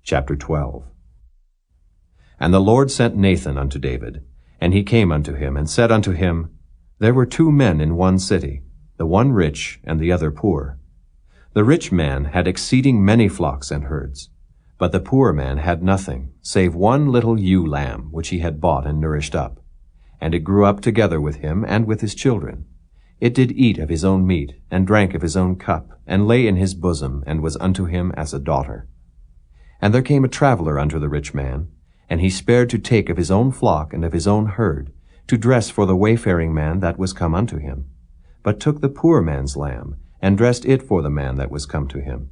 Chapter 12. And the Lord sent Nathan unto David, and he came unto him, and said unto him, There were 2 men in one city, the one rich, and the other poor. The rich man had exceeding many flocks and herds, but the poor man had nothing, save one little ewe lamb, which he had bought and nourished up. And it grew up together with him and with his children. It did eat of his own meat, and drank of his own cup, and lay in his bosom, and was unto him as a daughter. And there came a traveler unto the rich man, and he spared to take of his own flock and of his own herd, to dress for the wayfaring man that was come unto him, but took the poor man's lamb, and dressed it for the man that was come to him.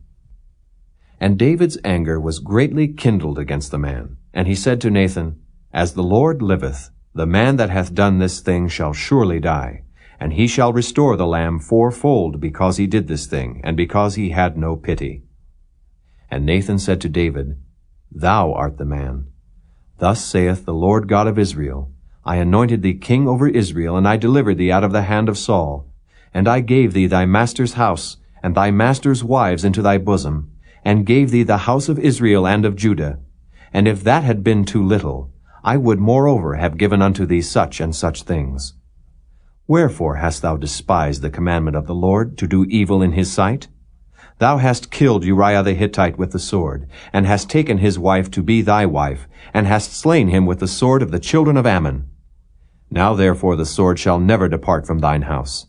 And David's anger was greatly kindled against the man, and he said to Nathan, As the Lord liveth, the man that hath done this thing shall surely die, and he shall restore the lamb 4-fold, because he did this thing, and because he had no pity. And Nathan said to David, Thou art the man. Thus saith the Lord God of Israel, I anointed thee king over Israel, and I delivered thee out of the hand of Saul. And I gave thee thy master's house, and thy master's wives into thy bosom, and gave thee the house of Israel and of Judah. And if that had been too little, I would moreover have given unto thee such and such things. Wherefore hast thou despised the commandment of the Lord, to do evil in his sight? Thou hast killed Uriah the Hittite with the sword, and hast taken his wife to be thy wife, and hast slain him with the sword of the children of Ammon. Now therefore the sword shall never depart from thine house,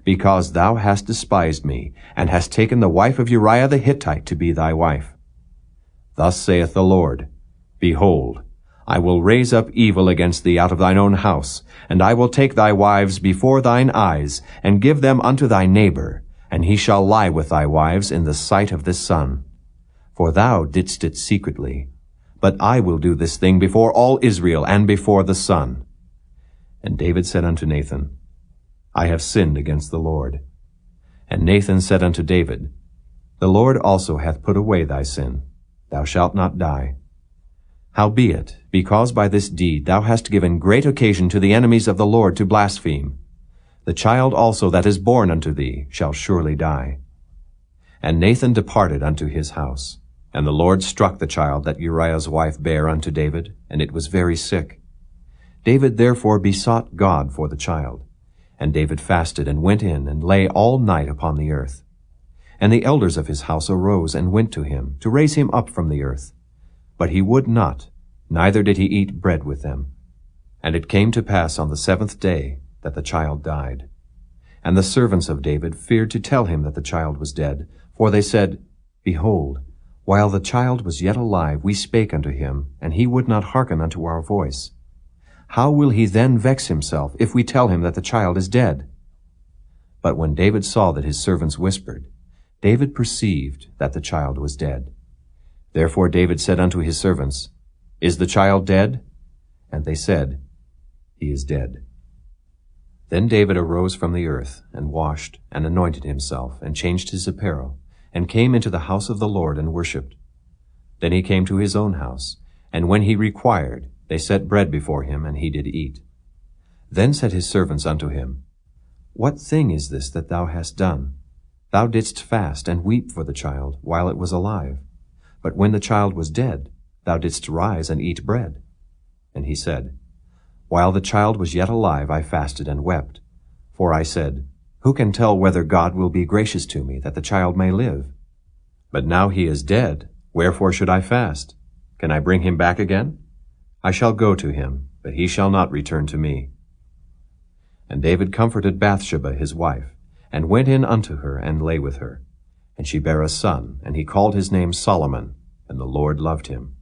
because thou hast despised me, and hast taken the wife of Uriah the Hittite to be thy wife. Thus saith the Lord, Behold, I will raise up evil against thee out of thine own house, and I will take thy wives before thine eyes, and give them unto thy neighbor, and he shall lie with thy wives in the sight of this sun. For thou didst it secretly, but I will do this thing before all Israel and before the sun. And David said unto Nathan, I have sinned against the Lord. And Nathan said unto David, The Lord also hath put away thy sin. Thou shalt not die. Howbeit, because by this deed thou hast given great occasion to the enemies of the Lord to blaspheme, the child also that is born unto thee shall surely die. And Nathan departed unto his house. And the Lord struck the child that Uriah's wife bare unto David, and it was very sick. David therefore besought God for the child. And David fasted, and went in, and lay all night upon the earth. And the elders of his house arose, and went to him, to raise him up from the earth. But he would not, neither did he eat bread with them. And it came to pass on the 7th day that the child died. And the servants of David feared to tell him that the child was dead, for they said, Behold, while the child was yet alive, we spake unto him, and he would not hearken unto our voice. How will he then vex himself, if we tell him that the child is dead? But when David saw that his servants whispered, David perceived that the child was dead. Therefore David said unto his servants, Is the child dead? And they said, He is dead. Then David arose from the earth, and washed, and anointed himself, and changed his apparel, and came into the house of the Lord, and worshipped. Then he came to his own house, and when he required, they set bread before him, and he did eat. Then said his servants unto him, What thing is this that thou hast done? Thou didst fast and weep for the child while it was alive. But when the child was dead, thou didst rise and eat bread. And he said, While the child was yet alive, I fasted and wept. For I said, Who can tell whether God will be gracious to me, that the child may live? But now he is dead, wherefore should I fast? Can I bring him back again? I shall go to him, but he shall not return to me. And David comforted Bathsheba his wife, and went in unto her, and lay with her. And she bare a son, and he called his name Solomon, and the Lord loved him.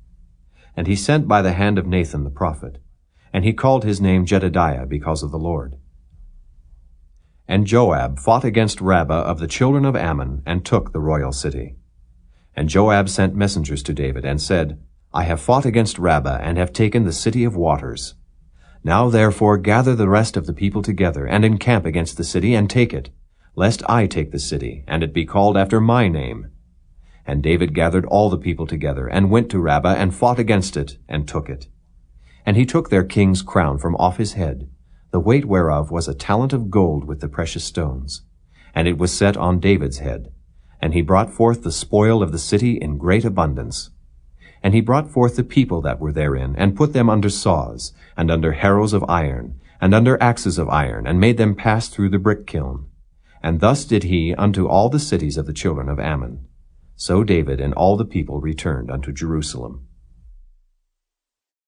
And he sent by the hand of Nathan the prophet, and he called his name Jedediah, because of the Lord. And Joab fought against Rabbah of the children of Ammon, and took the royal city. And Joab sent messengers to David, and said, I have fought against Rabbah, and have taken the city of waters. Now therefore gather the rest of the people together, and encamp against the city, and take it, lest I take the city, and it be called after my name. And David gathered all the people together, and went to Rabbah, and fought against it, and took it. And he took their king's crown from off his head, the weight whereof was a talent of gold with the precious stones. And it was set on David's head. And he brought forth the spoil of the city in great abundance. And he brought forth the people that were therein, and put them under saws, and under harrows of iron, and under axes of iron, and made them pass through the brick kiln. And thus did he unto all the cities of the children of Ammon. So David and all the people returned unto Jerusalem.